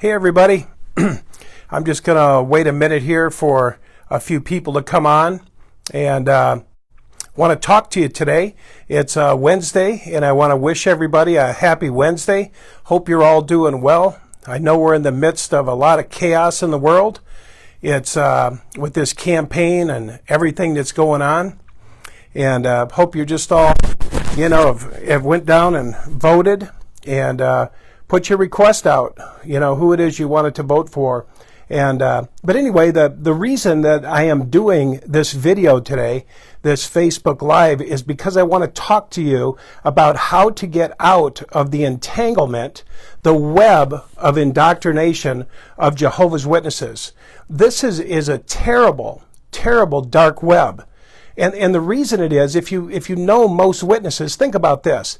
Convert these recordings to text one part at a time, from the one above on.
Hey everybody, I'm just going to wait a minute here for a few people to come on and want to talk to you today. It's Wednesday and I want to wish everybody a happy Wednesday. Hope you're all doing well. I know we're in the midst of a lot of chaos in the world. It's with this campaign and everything that's going on. And hope you're just all, have went down and voted and put your request out, who it is you wanted to vote for. And but anyway, the reason that I am doing this video today, this Facebook Live, is because I want to talk to you about how to get out of the entanglement, the web of indoctrination of Jehovah's Witnesses. This is a terrible, terrible dark web. And the reason it is, if you know most witnesses, think about this.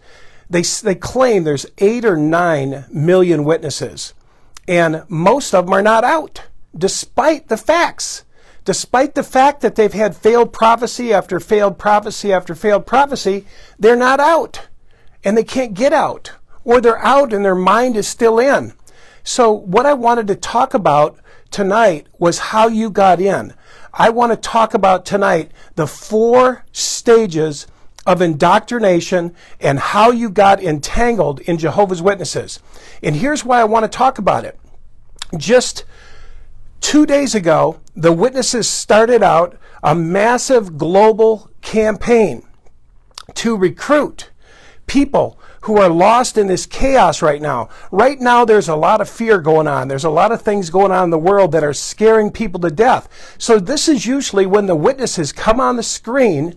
They claim there's 8 or 9 million witnesses, and most of them are not out, despite the facts. Despite the fact that they've had failed prophecy after failed prophecy after failed prophecy, they're not out, and they can't get out, or they're out and their mind is still in. So what I wanted to talk about tonight was how you got in. I want to talk about tonight the 4 stages of indoctrination and how you got entangled in Jehovah's Witnesses. And here's why I want to talk about it. Just 2 days ago, the witnesses started out a massive global campaign to recruit people who are lost in this chaos right now. Right now, there's a lot of fear going on. There's a lot of things going on in the world that are scaring people to death. So this is usually when the witnesses come on the screen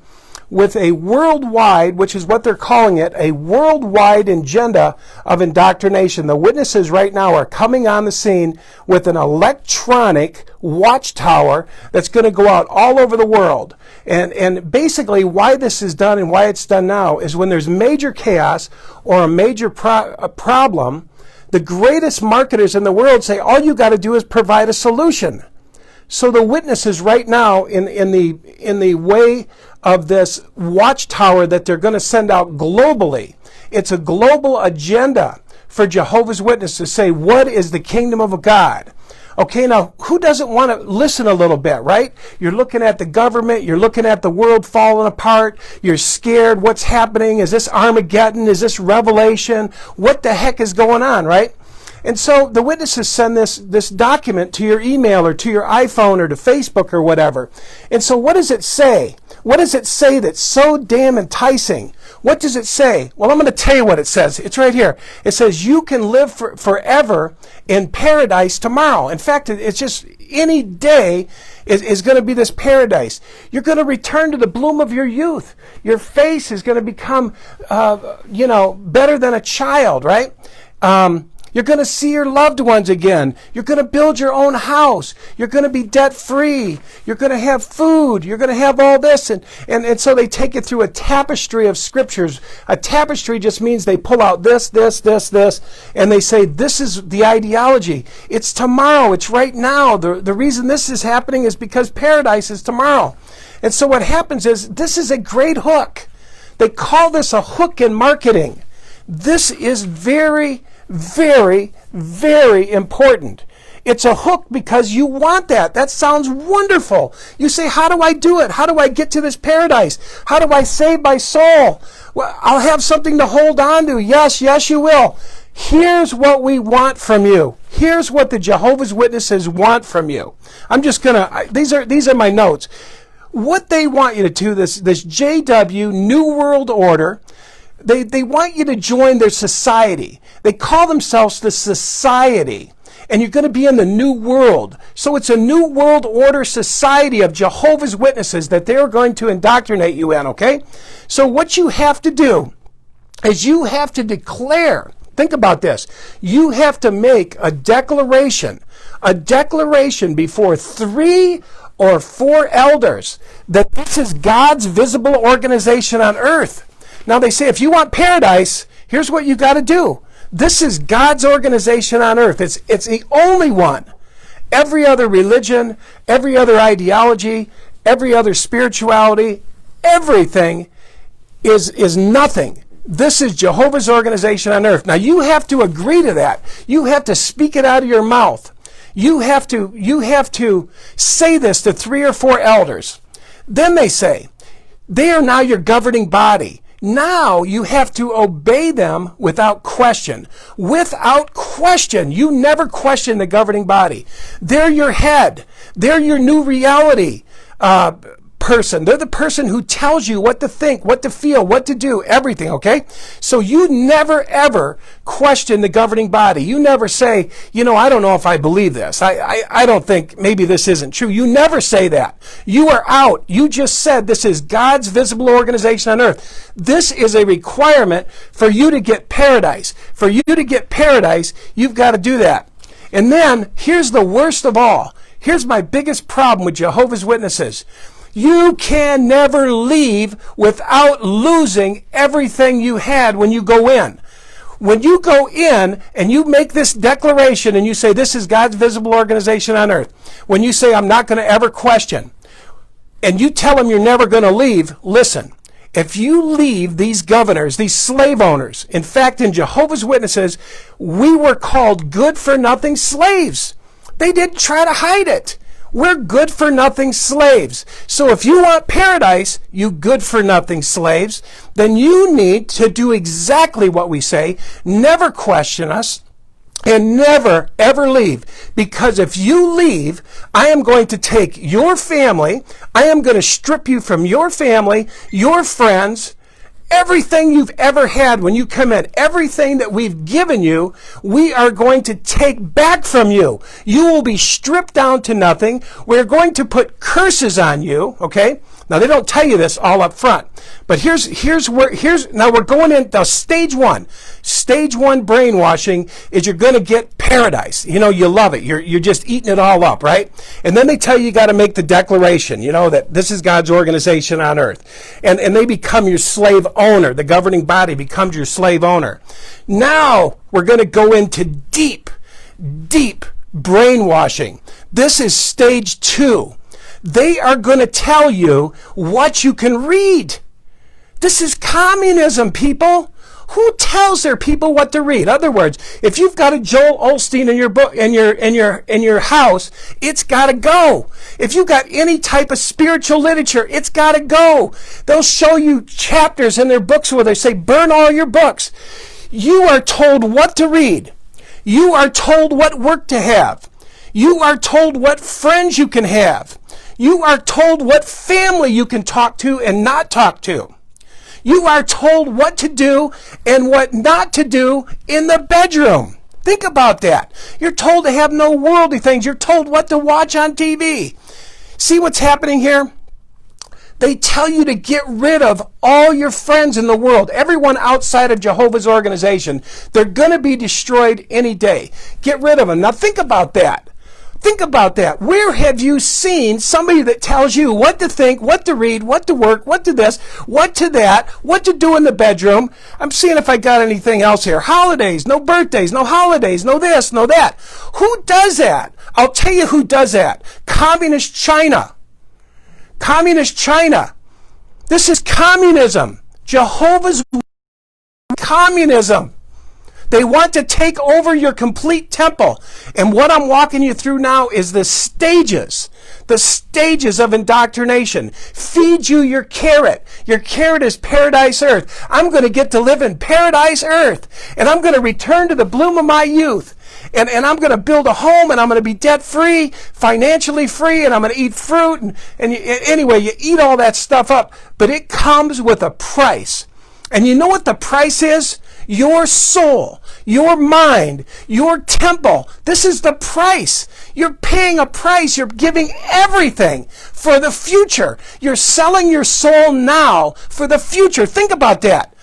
with a worldwide, which is what they're calling it, a worldwide agenda of indoctrination. The witnesses right now are coming on the scene with an electronic watchtower that's going to go out all over the world. And basically why this is done and why it's done now is when there's major chaos or a major problem, the greatest marketers in the world say all you got to do is provide a solution. So the witnesses right now in the way of this watchtower that they're going to send out globally, it's a global agenda for Jehovah's Witnesses to say, what is the kingdom of God? Okay, now, who doesn't want to listen a little bit, right? You're looking at the government, you're looking at the world falling apart, you're scared, what's happening? Is this Armageddon? Is this Revelation? What the heck is going on, right? And so the witnesses send this document to your email or to your iPhone or to Facebook or whatever. And so what does it say? What does it say that's so damn enticing? What does it say? Well, I'm going to tell you what it says. It's right here. It says you can live forever in paradise tomorrow. In fact, it's just any day is going to be this paradise. You're going to return to the bloom of your youth. Your face is going to become, better than a child, right? You're going to see your loved ones again. You're going to build your own house. You're going to be debt-free. You're going to have food. You're going to have all this. And so they take it through a tapestry of scriptures. A tapestry just means they pull out this, and they say, this is the ideology. It's tomorrow. It's right now. The reason this is happening is because paradise is tomorrow. And so what happens is, this is a great hook. They call this a hook in marketing. This is very, very, very important. It's a hook because you want that. That sounds wonderful. You say, how do I do it? How do I get to this paradise? How do I save my soul? Well, I'll have something to hold on to. Yes, you will. Here's what we want from you. Here's what the Jehovah's Witnesses want from you. I'm just gonna, these are my notes. What they want you to do, this JW, New World Order, they want you to join their society. They call themselves the society. And you're going to be in the new world. So it's a new world order society of Jehovah's Witnesses that they're going to indoctrinate you in, okay? So what you have to do is you have to declare, think about this, you have to make a declaration before 3 or 4 elders that this is God's visible organization on earth. Now they say, if you want paradise, here's what you got to do. This is God's organization on earth. It's the only one. Every other religion, every other ideology, every other spirituality, everything is nothing. This is Jehovah's organization on earth. Now you have to agree to that. You have to speak it out of your mouth. You have to say this to 3 or 4 elders. Then they say, they are now your governing body. Now you have to obey them without question. Without question. You never question the governing body. They're your head. They're your new reality person. They're the person who tells you what to think, what to feel, what to do, everything, okay? So you never ever question the governing body. You never say, I don't know if I believe this. I don't think, maybe this isn't true. You never say that. You are out. You just said this is God's visible organization on earth. This is a requirement for you to get paradise. For you to get paradise, you've got to do that. And then, here's the worst of all. Here's my biggest problem with Jehovah's Witnesses. You can never leave without losing everything you had when you go in. When you go in and you make this declaration and you say, this is God's visible organization on earth, when you say, I'm not going to ever question, and you tell them you're never going to leave, listen, if you leave these governors, these slave owners, in fact, in Jehovah's Witnesses, we were called good-for-nothing slaves. They didn't try to hide it. We're good-for-nothing slaves. So if you want paradise, you good-for-nothing slaves, then you need to do exactly what we say. Never question us and never, ever leave. Because if you leave, I am going to take your family, I am going to strip you from your family, your friends, everything you've ever had when you come in, everything that we've given you, we are going to take back from you. You will be stripped down to nothing. We're going to put curses on you, okay? Now, they don't tell you this all up front. But now we're going into stage one. Stage one brainwashing is you're going to get paradise. You love it. You're just eating it all up, right? And then they tell you got to make the declaration, that this is God's organization on earth. And they become your slave owner. The governing body becomes your slave owner. Now we're going to go into deep brainwashing. This is stage 2. They are going to tell you what you can read. This is communism, people. Who tells their people what to read? In other words, if you've got a Joel Osteen in your book, in your house, it's got to go. If you've got any type of spiritual literature, it's got to go. They'll show you chapters in their books where they say, burn all your books. You are told what to read. You are told what work to have. You are told what friends you can have. You are told what family you can talk to and not talk to. You are told what to do and what not to do in the bedroom. Think about that. You're told to have no worldly things. You're told what to watch on TV. See what's happening here? They tell you to get rid of all your friends in the world, everyone outside of Jehovah's organization. They're going to be destroyed any day. Get rid of them. Now think about that. Think about that. Where have you seen somebody that tells you what to think, what to read, what to work, what to this, what to that, what to do in the bedroom? I'm seeing if I got anything else here. Holidays, no birthdays, no holidays, no this, no that. Who does that? I'll tell you who does that. Communist China. Communist China. This is communism. Jehovah's communism. They want to take over your complete temple. And what I'm walking you through now is the stages of indoctrination. Feed you your carrot. Your carrot is paradise earth. I'm going to get to live in paradise earth. And I'm going to return to the bloom of my youth. And I'm going to build a home, and I'm going to be debt-free, financially free, and I'm going to eat fruit. Anyway, you eat all that stuff up. But it comes with a price. And you know what the price is? Your soul, your mind, your temple. This is the price. You're paying a price. You're giving everything for the future. You're selling your soul now for the future. Think about that.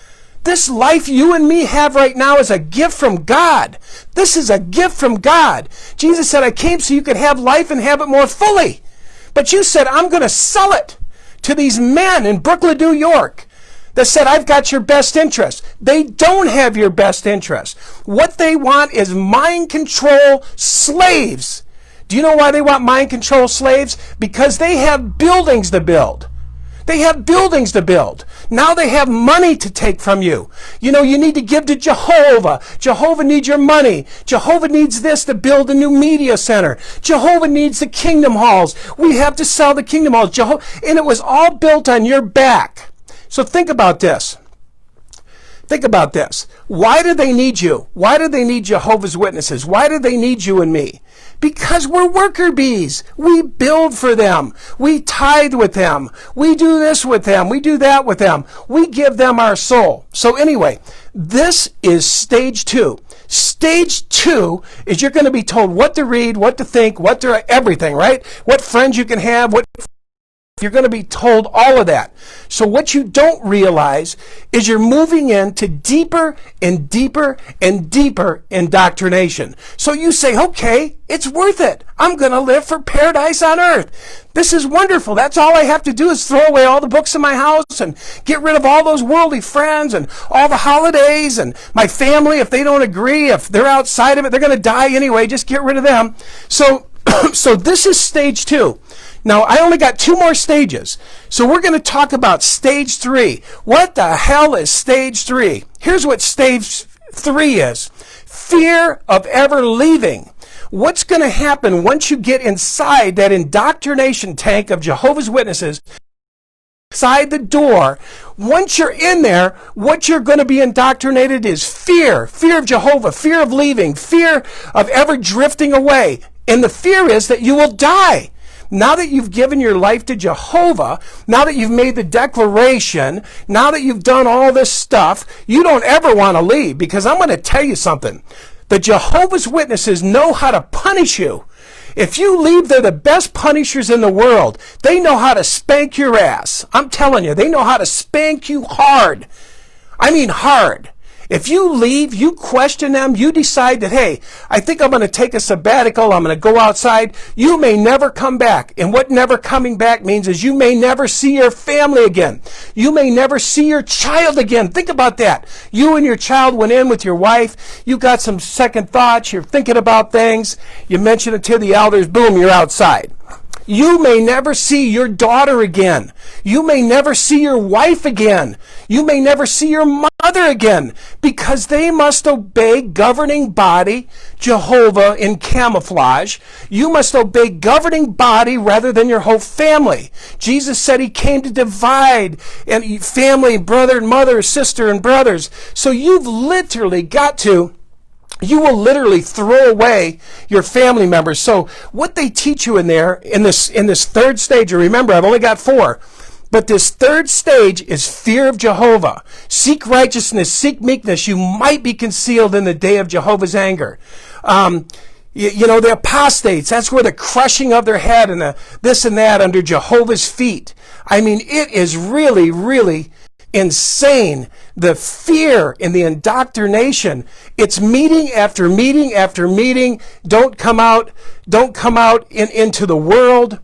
This life you and me have right now is a gift from God. This is a gift from God. Jesus said, I came so you could have life and have it more fully. But you said, I'm going to sell it to these men in Brooklyn, New York, that said, I've got your best interest. They don't have your best interest. What they want is mind control slaves. Do you know why they want mind control slaves? Because they have buildings to build. They have buildings to build. Now they have money to take from you. You know, you need to give to Jehovah. Jehovah needs your money. Jehovah needs this to build a new media center. Jehovah needs the kingdom halls. We have to sell the kingdom halls. And it was all built on your back. So think about this. Think about this. Why do they need you? Why do they need Jehovah's Witnesses? Why do they need you and me? Because we're worker bees. We build for them. We tithe with them. We do this with them. We do that with them. We give them our soul. So anyway, this is stage 2. Stage 2 is you're going to be told what to read, what to think, everything, right? What friends you can have, you're going to be told all of that. So what you don't realize is you're moving into deeper and deeper and deeper indoctrination. So you say, okay, it's worth it. I'm going to live for paradise on earth. This is wonderful. That's all I have to do is throw away all the books in my house and get rid of all those worldly friends and all the holidays and my family. If they don't agree, if they're outside of it, they're going to die anyway. Just get rid of them. So this is stage 2. Now, I only got 2 more stages. So we're going to talk about stage 3. What the hell is stage 3? Here's what stage 3 is. Fear of ever leaving. What's going to happen once you get inside that indoctrination tank of Jehovah's Witnesses, inside the door? Once you're in there, what you're going to be indoctrinated is fear. Fear of Jehovah, fear of leaving, fear of ever drifting away. And the fear is that you will die. Now that you've given your life to Jehovah, now that you've made the declaration, now that you've done all this stuff, you don't ever want to leave, because I'm going to tell you something. The Jehovah's Witnesses know how to punish you. If you leave, they're the best punishers in the world. They know how to spank your ass. I'm telling you, they know how to spank you hard. I mean hard. If you leave, you question them, you decide that, hey, I think I'm going to take a sabbatical, I'm going to go outside, you may never come back. And what never coming back means is you may never see your family again. You may never see your child again. Think about that. You and your child went in with your wife, you got some second thoughts, you're thinking about things, you mention it to the elders, boom, you're outside. You may never see your daughter again. You may never see your wife again. You may never see your mother again, because they must obey governing body, Jehovah in camouflage. You must obey governing body rather than your whole family. Jesus said he came to divide and family, brother and mother, sister and brothers. So you've literally got to, you will literally throw away your family members. So what they teach you in there, in this 3rd stage, and remember, I've only got 4, but this 3rd stage is fear of Jehovah. Seek righteousness, seek meekness. You might be concealed in the day of Jehovah's anger. You know, the apostates, that's where the crushing of their head and the this and that under Jehovah's feet. I mean, it is really, really insane. The fear and the indoctrination. It's meeting after meeting after meeting. Don't come out into the world.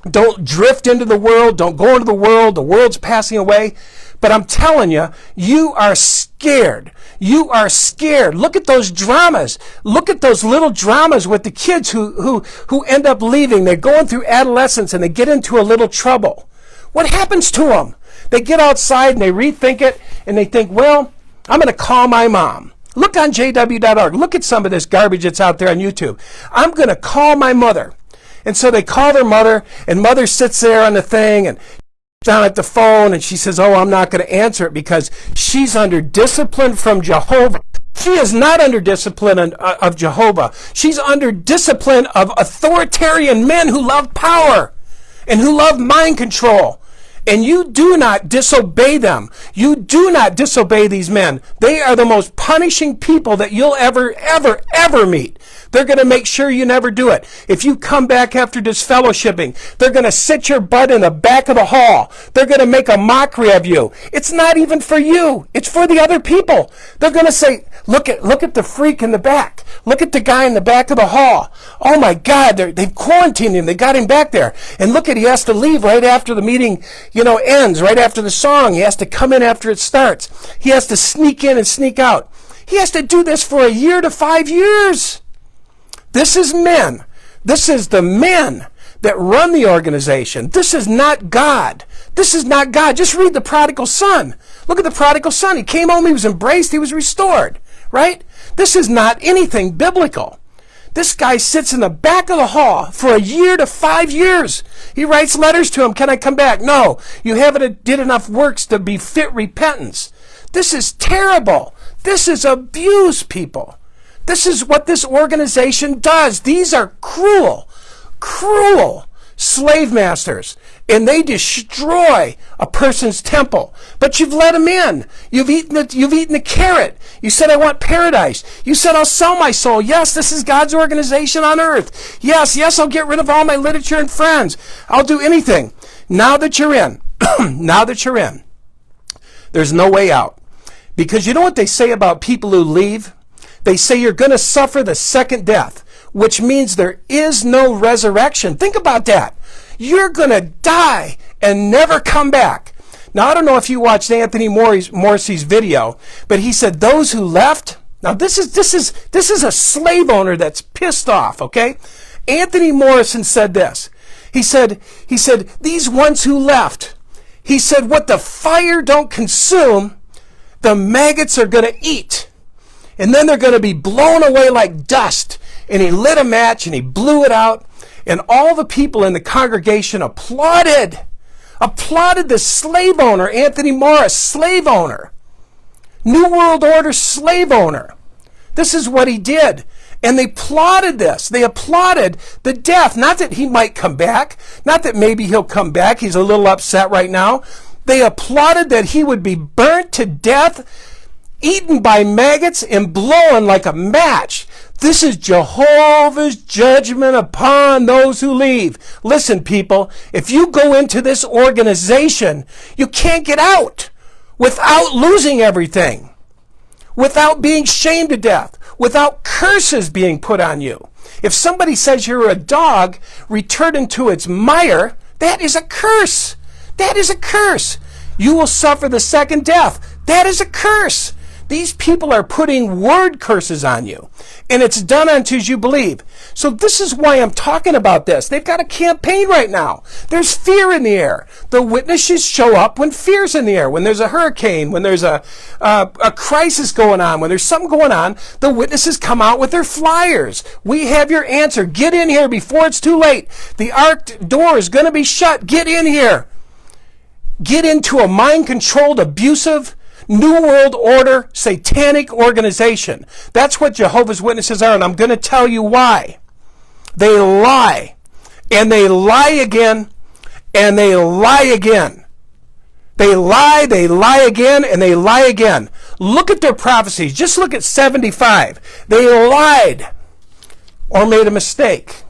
Don't drift into the world. Don't go into the world. The world's passing away. But I'm telling you, you are scared. You are scared. Look at those dramas. Look at those little dramas with the kids who end up leaving. They're going through adolescence and they get into a little trouble. What happens to them? They get outside and they rethink it and they think, well, I'm going to call my mom. Look on jw.org. Look at some of this garbage that's out there on YouTube. I'm going to call my mother. And so they call their mother, and mother sits there on the thing and down at the phone, and she says, oh, I'm not going to answer it because she's under discipline from Jehovah. She is not under discipline of Jehovah. She's under discipline of authoritarian men who love power and who love mind control. And you do not disobey them. You do not disobey these men. They are the most punishing people that you'll ever meet. They're going to make sure you never do it. If you come back after disfellowshipping, they're going to sit your butt in the back of the hall. They're going to make a mockery of you. It's not even for you. It's for the other people. They're going to say, look at the freak in the back. Look at the guy in the back of the hall. Oh my God, they've quarantined him. They got him back there. And look at, he has to leave right after the meeting, ends, right after the song. He has to come in after it starts. He has to sneak in and sneak out. He has to do this for a year to 5 years. This is men. This is the men that run the organization. This is not God. This is not God. Just read the prodigal son. Look at the prodigal son. He came home, he was embraced, he was restored, right? This is not anything biblical. This guy sits in the back of the hall for a year to 5 years. He writes letters to him. Can I come back? No, you haven't did enough works to befit repentance. This is terrible. This is abuse, people. This is what this organization does. These are cruel, cruel slave masters, and they destroy a person's temple. But you've let them in. You've eaten the carrot. You said, I want paradise. You said, I'll sell my soul. Yes, this is God's organization on earth. Yes, I'll get rid of all my literature and friends. I'll do anything. Now that you're in, there's no way out. Because you know what they say about people who leave? They say you're going to suffer the second death, which means there is no resurrection. Think about that. You're going to die and never come back. Now, I don't know if you watched Anthony Morrissey's video, but he said those who left. Now, this is a slave owner that's pissed off, okay? Anthony Morrison said this. He said, these ones who left, he said, what the fire don't consume, the maggots are going to eat. And then they're going to be blown away like dust. And he lit a match and he blew it out. And all the people in the congregation applauded the slave owner, Anthony Morris, slave owner. New World Order slave owner. This is what he did. And they applauded this. They applauded the death. Not that he might come back. Not that maybe he'll come back. He's a little upset right now. They applauded that he would be burnt to death, eaten by maggots, and blown like a match. This is Jehovah's judgment upon those who leave. Listen, people, if you go into this organization, you can't get out without losing everything, without being shamed to death, without curses being put on you. If somebody says you're a dog returned to its mire, that is a curse. That is a curse. You will suffer the second death. That is a curse. These people are putting word curses on you. And it's done unto as you believe. So this is why I'm talking about this. They've got a campaign right now. There's fear in the air. The witnesses show up when fear's in the air. When there's a hurricane, when there's a crisis going on, when there's something going on, the witnesses come out with their flyers. We have your answer. Get in here before it's too late. The ark door is going to be shut. Get in here. Get into a mind-controlled, abusive, New World Order, satanic organization. That's what Jehovah's Witnesses are, and I'm going to tell you why. They lie, and they lie again, and they lie again. They lie again, and they lie again. Look at their prophecies. Just look at 75. They lied or made a mistake.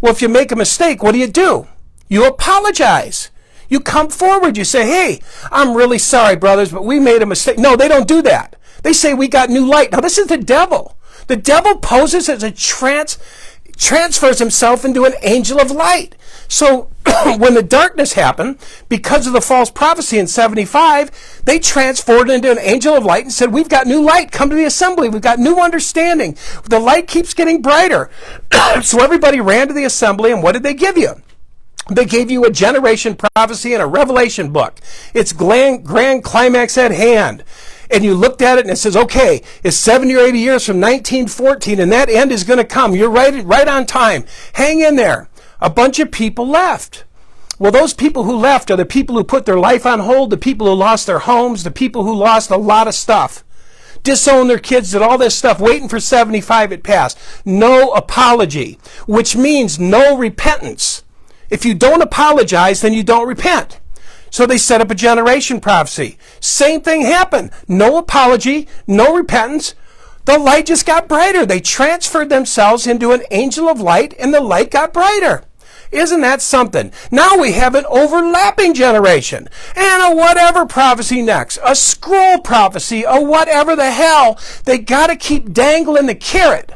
Well, if you make a mistake, what do? You apologize. You come forward, you say, hey, I'm really sorry, brothers, but we made a mistake. No, they don't do that. They say we got new light. Now, this is the devil. The devil poses as a transfers himself into an angel of light. So when the darkness happened, because of the false prophecy in 75, they transformed into an angel of light and said, we've got new light. Come to the assembly. We've got new understanding. The light keeps getting brighter. So everybody ran to the assembly, and what did they give you? They gave you a generation prophecy and a revelation book. It's grand climax at hand. And you looked at it and it says, okay, it's 70 or 80 years from 1914 and that end is going to come. You're right on time. Hang in there. A bunch of people left. Well, those people who left are the people who put their life on hold, the people who lost their homes, the people who lost a lot of stuff. Disowned their kids, did all this stuff, waiting for 75 it passed. No apology, which means no repentance. If you don't apologize, then you don't repent. So they set up a generation prophecy. Same thing happened. No apology, no repentance. The light just got brighter. They transferred themselves into an angel of light, and the light got brighter. Isn't that something? Now we have an overlapping generation. And a whatever prophecy next. A scroll prophecy, a whatever the hell. They got to keep dangling the carrot.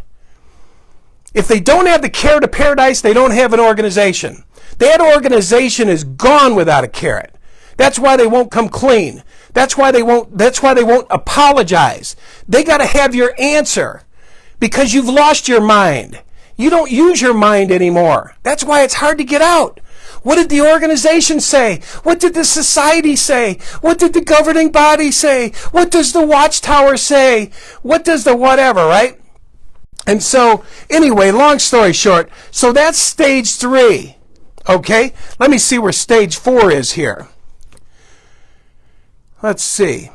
If they don't have the carrot of paradise, they don't have an organization. That organization is gone without a carrot. That's why they won't come clean. That's why they won't apologize. They got to have your answer because you've lost your mind. You don't use your mind anymore. That's why it's hard to get out. What did the organization say? What did the society say? What did the governing body say? What does the watchtower say? What does the whatever, right? And so, anyway, long story short, so that's stage 3. Okay? Let me see where stage 4 is here. Let's see.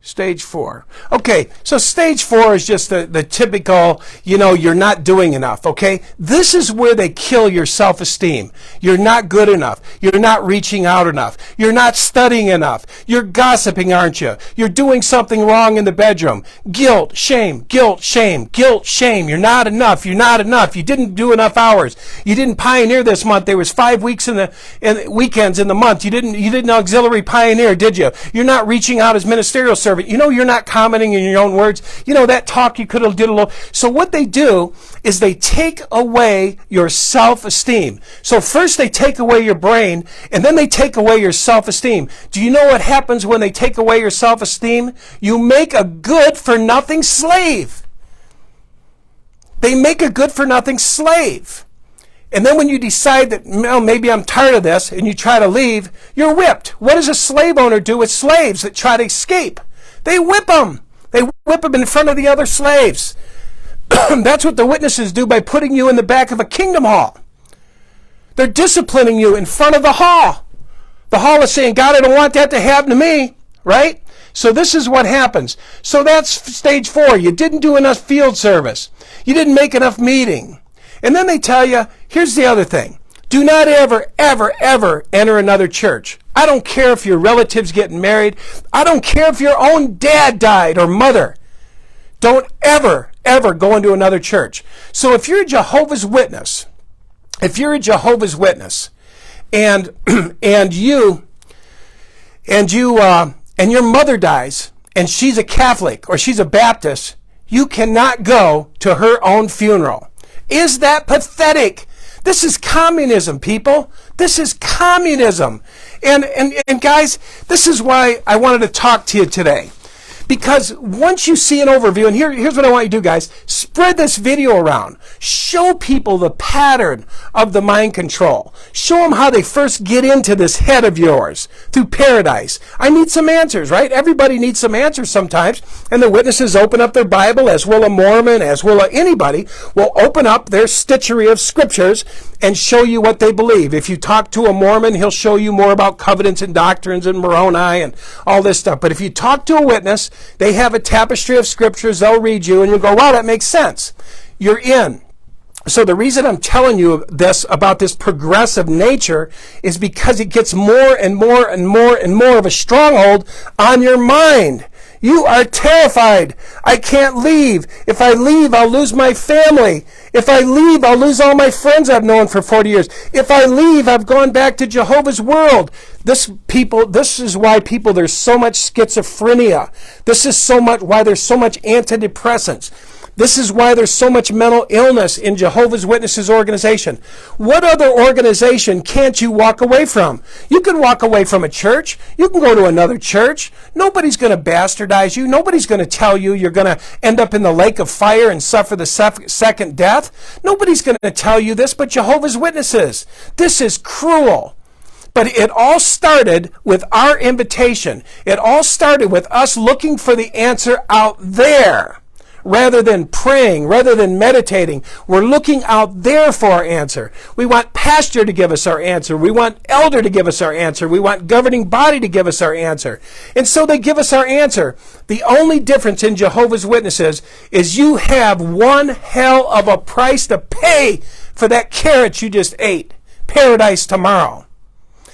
Stage 4. Okay, so stage 4 is just the typical, you're not doing enough, okay? This is where they kill your self-esteem. You're not good enough. You're not reaching out enough. You're not studying enough. You're gossiping, aren't you? You're doing something wrong in the bedroom. Guilt, shame, guilt, shame, guilt, shame. You're not enough. You're not enough. You didn't do enough hours. You didn't pioneer this month. There was 5 weeks in the weekends in the month. You didn't auxiliary pioneer, did you? You're not reaching out as ministerial servant. You're not commenting in your own words. That talk you could have did a little. So what they do is they take away your self-esteem. So first they take away your brain, and then they take away your self-esteem. Do you know what happens when they take away your self-esteem? You make a good-for-nothing slave. They make a good-for-nothing slave. And then when you decide that, maybe I'm tired of this, and you try to leave, you're whipped. What does a slave owner do with slaves that try to escape? They whip them. They whip them in front of the other slaves. That's what the witnesses do by putting you in the back of a kingdom hall. They're disciplining you in front of the hall. The hall is saying, God, I don't want that to happen to me, right? So this is what happens. So that's stage 4. You didn't do enough field service. You didn't make enough meeting. And then they tell you, here's the other thing. Do not ever, ever, ever enter another church. I don't care if your relative's getting married. I don't care if your own dad died or mother. Don't ever, ever go into another church. So if you're a Jehovah's Witness, and your mother dies, and she's a Catholic or she's a Baptist, you cannot go to her own funeral. Is that pathetic? This is communism, people. This is communism. And guys, this is why I wanted to talk to you today. Because once you see an overview, and here's what I want you to do, guys. Spread this video around. Show people the pattern of the mind control. Show them how they first get into this head of yours through paradise. I need some answers, right? Everybody needs some answers sometimes. And the witnesses open up their Bible, as will a Mormon, as will anybody, will open up their stitchery of scriptures and show you what they believe. If you talk to a Mormon, he'll show you more about covenants and doctrines and Moroni and all this stuff. But if you talk to a witness, they have a tapestry of scriptures, they'll read you, and you'll go, wow, that makes sense. You're in. So the reason I'm telling you this about this progressive nature is because it gets more and more and more and more of a stronghold on your mind. You are terrified. I can't leave. If I leave, I'll lose my family. If I leave, I'll lose all my friends I've known for 40 years. If I leave, I've gone back to Jehovah's world. This is why there's so much schizophrenia. This is why there's so much antidepressants. This is why there's so much mental illness in Jehovah's Witnesses organization. What other organization can't you walk away from? You can walk away from a church. You can go to another church. Nobody's going to bastardize you. Nobody's going to tell you you're going to end up in the lake of fire and suffer the second death. Nobody's going to tell you this but Jehovah's Witnesses. This is cruel. But it all started with our invitation. It all started with us looking for the answer out there. Rather than praying, rather than meditating, we're looking out there for our answer. We want pastor to give us our answer. We want elder to give us our answer. We want governing body to give us our answer. And so they give us our answer. The only difference in Jehovah's Witnesses is you have one hell of a price to pay for that carrot you just ate. Paradise tomorrow.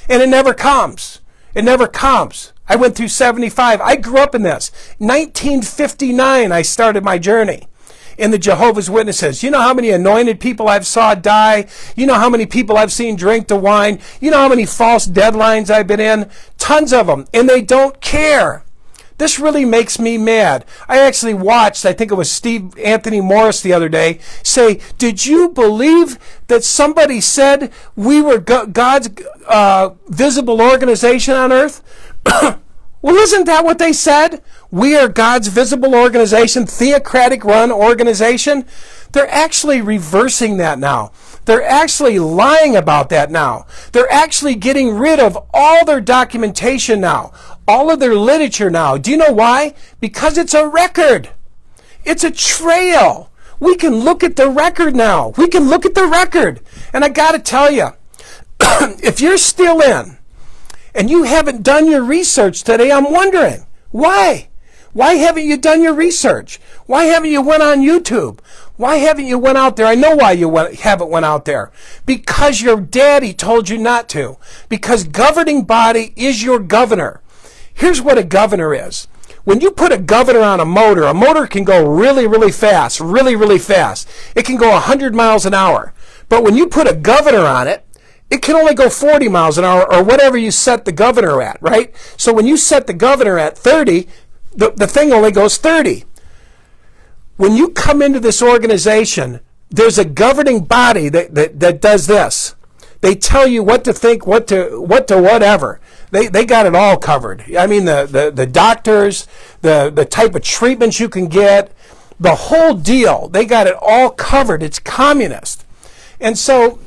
And it never comes. It never comes. I went through 75. I grew up in this. 1959, I started my journey in the Jehovah's Witnesses. You know how many anointed people I've saw die? You know how many people I've seen drink the wine? You know how many false deadlines I've been in? Tons of them. And they don't care. This really makes me mad. I actually watched, I think it was Anthony Morris the other day, say, did you believe that somebody said we were God's visible organization on earth? Well, isn't that what they said? We are God's visible organization, theocratic run organization. They're actually reversing that now. They're actually lying about that now. They're actually getting rid of all their documentation now, all of their literature now. Do you know why? Because it's a record. It's a trail. We can look at the record now. We can look at the record. And I got to tell you, if you're still in and you haven't done your research today, I'm wondering, why? Why haven't you done your research? Why haven't you went on YouTube? Why haven't you went out there? I know why you haven't went out there. Because your daddy told you not to. Because governing body is your governor. Here's what a governor is. When you put a governor on a motor can go really, really fast, really, really fast. It can go 100 miles an hour. But when you put a governor on it, it can only go 40 miles an hour or whatever you set the governor at, right? So when you set the governor at 30, the thing only goes 30. When you come into this organization, there's a governing body that does this. They tell you what to think, what to whatever. They got it all covered. I mean, the doctors, the type of treatments you can get, the whole deal. They got it all covered. It's communist. And so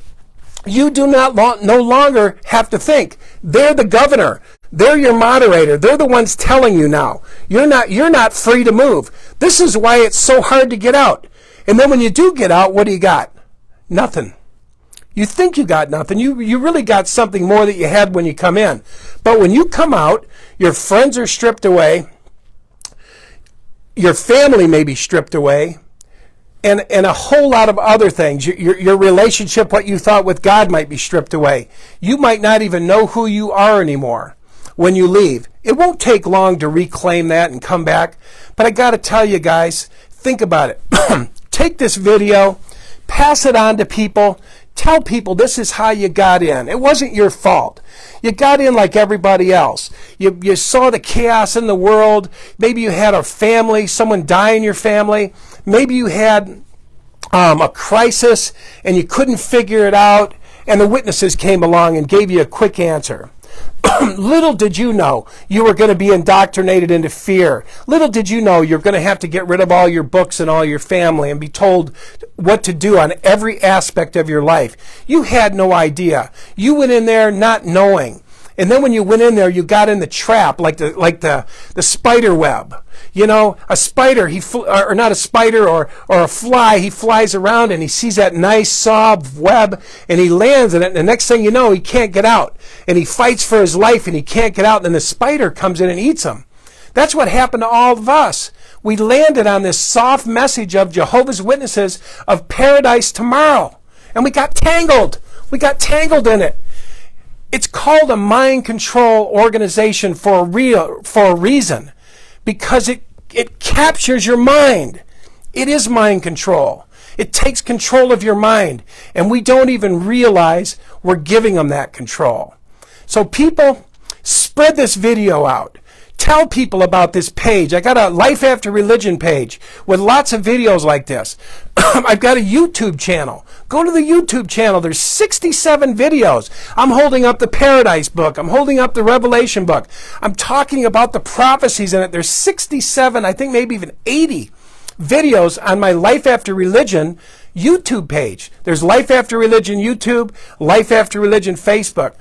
you do not no longer have to think. They're the governor. They're your moderator. They're the ones telling you now. You're not free to move. This is why it's so hard to get out. And then when you do get out, what do you got? Nothing. You think you got nothing. You really got something more that you had when you come in. But when you come out, your friends are stripped away. Your family may be stripped away. And a whole lot of other things. Your relationship, what you thought with God, might be stripped away. You might not even know who you are anymore when you leave. It won't take long to reclaim that and come back. But I got to tell you guys, think about it. Take this video, pass it on to people. Tell people this is how you got in. It wasn't your fault. You got in like everybody else. You saw the chaos in the world. Maybe you had a family, someone die in your family. Maybe you had a crisis and you couldn't figure it out, and the witnesses came along and gave you a quick answer. Little did you know you were going to be indoctrinated into fear. Little did you know you're going to have to get rid of all your books and all your family and be told what to do on every aspect of your life. You had no idea. You went in there not knowing. And then when you went in there, you got in the trap, like the spider web. You know, a spider, or not a spider, or a fly, he flies around and he sees that nice soft web and he lands in it. And the next thing you know, he can't get out. And he fights for his life and he can't get out. And then the spider comes in and eats him. That's what happened to all of us. We landed on this soft message of Jehovah's Witnesses of paradise tomorrow. And we got tangled. We got tangled in it. It's called a mind control organization for a reason, because it captures your mind. It is mind control. It takes control of your mind, and we don't even realize we're giving them that control. So people, spread this video out. Tell people about this page. I got a Life After Religion page with lots of videos like this. I've got a YouTube channel. Go to the YouTube channel. There's 67 videos. I'm holding up the Paradise book. I'm holding up the Revelation book. I'm talking about the prophecies in it. There's 67, I think maybe even 80 videos on my Life After Religion YouTube page. There's Life After Religion YouTube, Life After Religion Facebook.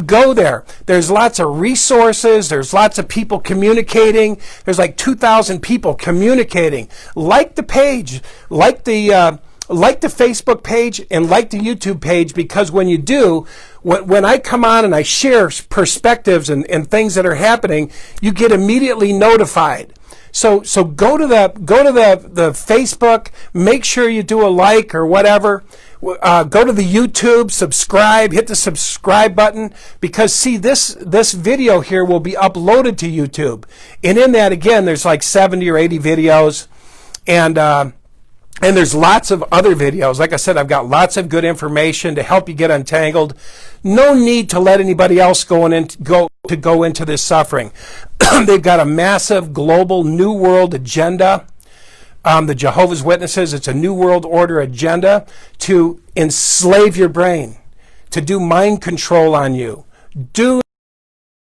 Go there. There's lots of resources. There's lots of people communicating. There's like 2,000 people communicating. Like the page, like the Facebook page, and like the YouTube page, because when you do, when I come on and I share perspectives and things that are happening, you get immediately notified. So go to the Facebook, make sure you do a like or whatever. Go to the YouTube, subscribe, hit the subscribe button, because see, this video here will be uploaded to YouTube. And in that, again, there's like 70 or 80 videos, and there's lots of other videos. Like I said, I've got lots of good information to help you get untangled. No need to let anybody else go into this suffering. They've got a massive global New World agenda. The Jehovah's Witnesses, it's a New World Order agenda to enslave your brain, to do mind control on you. Do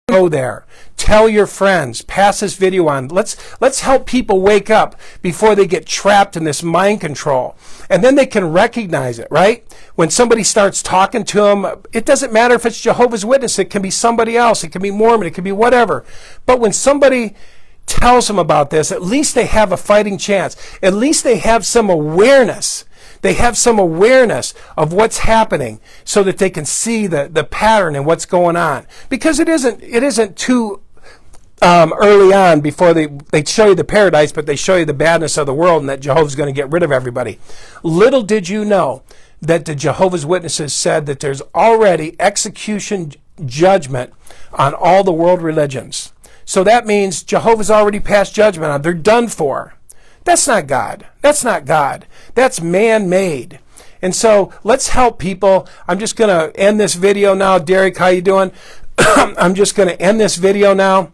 go there. Tell your friends. Pass this video on. Let's help people wake up before they get trapped in this mind control. And then they can recognize it, right? When somebody starts talking to them, it doesn't matter if it's Jehovah's Witness. It can be somebody else. It can be Mormon. It can be whatever. But when somebody tells them about this, at least they have a fighting chance. At least they have some awareness. They have some awareness of what's happening so that they can see the pattern and what's going on. Because it isn't too early on before they show you the paradise, but they show you the badness of the world and that Jehovah's going to get rid of everybody. Little did you know that the Jehovah's Witnesses said that there's already execution judgment on all the world religions. So that means Jehovah's already passed judgment on them. They're done for. That's not God. That's not God. That's man-made. And so let's help people. I'm just going to end this video now. Derek, how you doing? I'm just going to end this video now.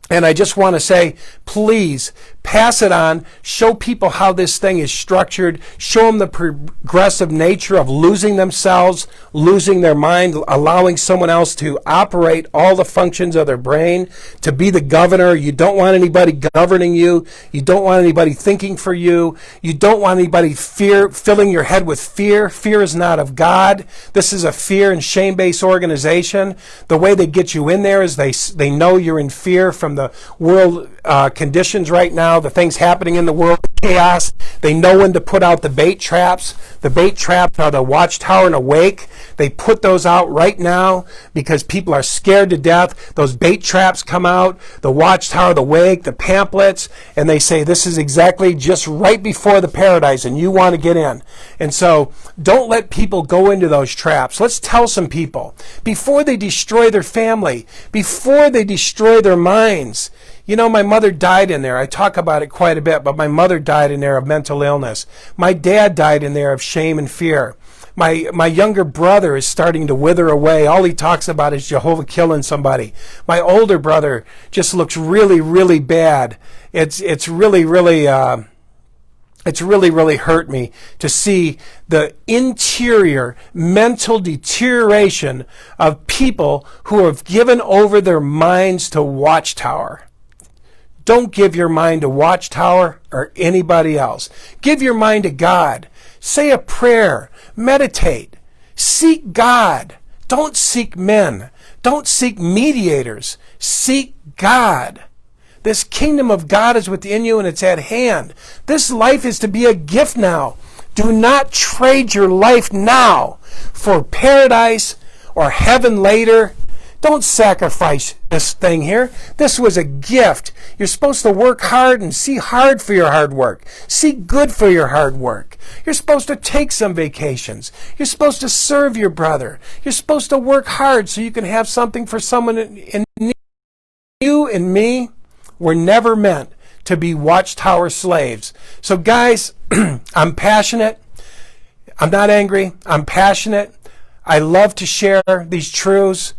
And I just want to say, please pass it on. Show people how this thing is structured. Show them the progressive nature of losing themselves, losing their mind, allowing someone else to operate all the functions of their brain, to be the governor. You don't want anybody governing you. You don't want anybody thinking for you. You don't want anybody filling your head with fear. Fear is not of God. This is a fear and shame-based organization. The way they get you in there is they know you're in fear from the world conditions right now, the things happening in the world, chaos. They know when to put out the bait traps. The bait traps are the watchtower and awake. They put those out right now because people are scared to death. Those bait traps come out, the watchtower, the wake, the pamphlets, and they say this is exactly just right before the paradise and you want to get in. And so don't let people go into those traps. Let's tell some people before they destroy their family, before they destroy their minds. You know, my mother died in there. I talk about it quite a bit, but my mother died in there of mental illness. My dad died in there of shame and fear. My younger brother is starting to wither away. All he talks about is Jehovah killing somebody. My older brother just looks really, really bad. It's really hurt me to see the interior mental deterioration of people who have given over their minds to watchtower. Don't give your mind to watchtower or anybody else. Give your mind to God. Say a prayer. Meditate. Seek God. Don't seek men. Don't seek mediators. Seek God. This kingdom of God is within you and it's at hand. This life is to be a gift now. Do not trade your life now for paradise or heaven later. Don't sacrifice this thing here. This was a gift. You're supposed to work hard and see hard for your hard work. See good for your hard work. You're supposed to take some vacations. You're supposed to serve your brother. You're supposed to work hard so you can have something for someone in need. You and me were never meant to be watchtower slaves. So guys, I'm passionate. I'm not angry. I'm passionate. I love to share these truths.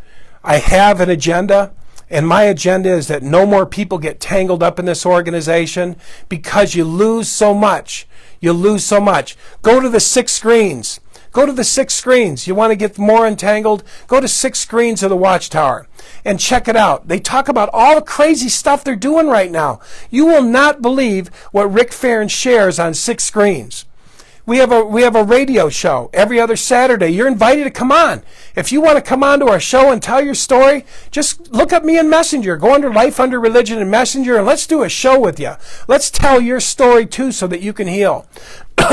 I have an agenda, and my agenda is that no more people get tangled up in this organization because you lose so much. You lose so much. Go to the 6 screens. Go to the 6 screens. You want to get more entangled? Go to 6 screens of the Watchtower and check it out. They talk about all the crazy stuff they're doing right now. You will not believe what Rick Farron shares on 6 screens. We have a radio show every other Saturday. You're invited to come on. If you want to come on to our show and tell your story, just look up me in Messenger. Go under Life Under Religion in Messenger and let's do a show with you. Let's tell your story too so that you can heal.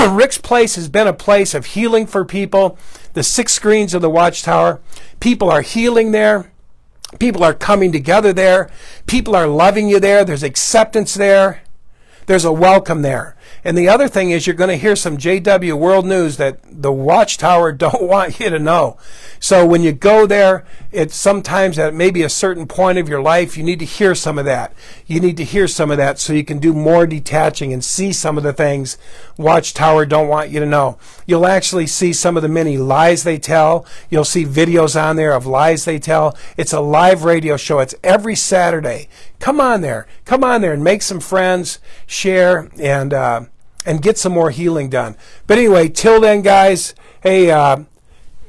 Rick's place has been a place of healing for people. The 6 screens of the Watchtower. People are healing there. People are coming together there. People are loving you there. There's acceptance there. There's a welcome there. And the other thing is you're going to hear some JW World News that the Watchtower don't want you to know. So when you go there, it's sometimes at maybe a certain point of your life, you need to hear some of that. You need to hear some of that so you can do more detaching and see some of the things Watchtower don't want you to know. You'll actually see some of the many lies they tell. You'll see videos on there of lies they tell. It's a live radio show. It's every Saturday. Come on there. Come on there and make some friends, share, and get some more healing done. But anyway, till then, guys, hey,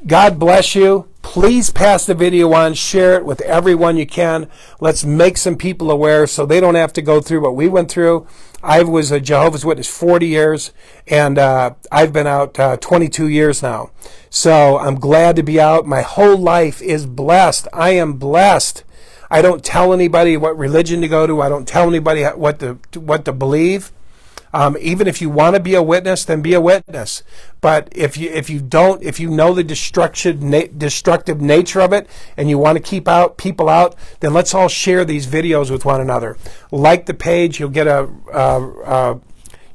God bless you. Please pass the video on, share it with everyone you can. Let's make some people aware so they don't have to go through what we went through. I was a Jehovah's Witness 40 years, and I've been out 22 years now. So I'm glad to be out. My whole life is blessed. I am blessed. I don't tell anybody what religion to go to. I don't tell anybody what to believe. Even if you want to be a witness, then be a witness. But if you know the destructive nature of it, and you want to keep people out, then let's all share these videos with one another. Like the page, you'll get a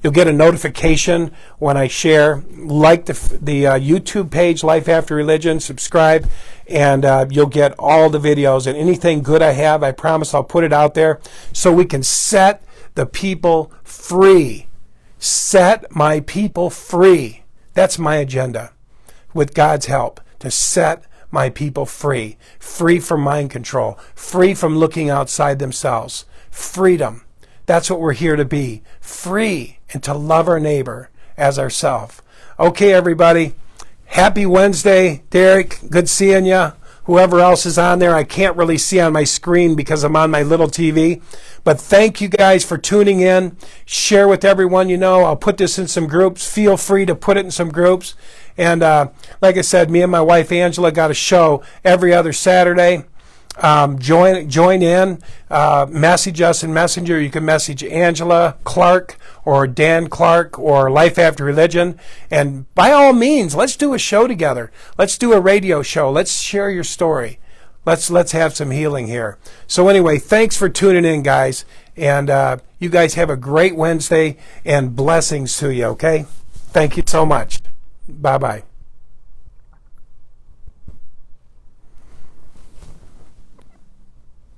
notification when I share. Like the YouTube page, Life After Religion. Subscribe, and you'll get all the videos and anything good I have. I promise I'll put it out there so we can set the people free. Set my people free. That's my agenda, with God's help, to set my people free. Free from mind control. Free from looking outside themselves. Freedom. That's what we're here to be. Free, and to love our neighbor as ourselves. Okay, everybody. Happy Wednesday. Derek, good seeing you. Whoever else is on there, I can't really see on my screen because I'm on my little TV. But thank you guys for tuning in. Share with everyone you know. I'll put this in some groups. Feel free to put it in some groups. And like I said, me and my wife Angela got a show every other Saturday. Join in. Message us in Messenger. You can message Angela Clark or Dan Clark or Life After Religion. And by all means, let's do a show together. Let's do a radio show. Let's share your story. Let's have some healing here. So anyway, thanks for tuning in, guys. And you guys have a great Wednesday, and blessings to you, okay? Thank you so much. Bye-bye.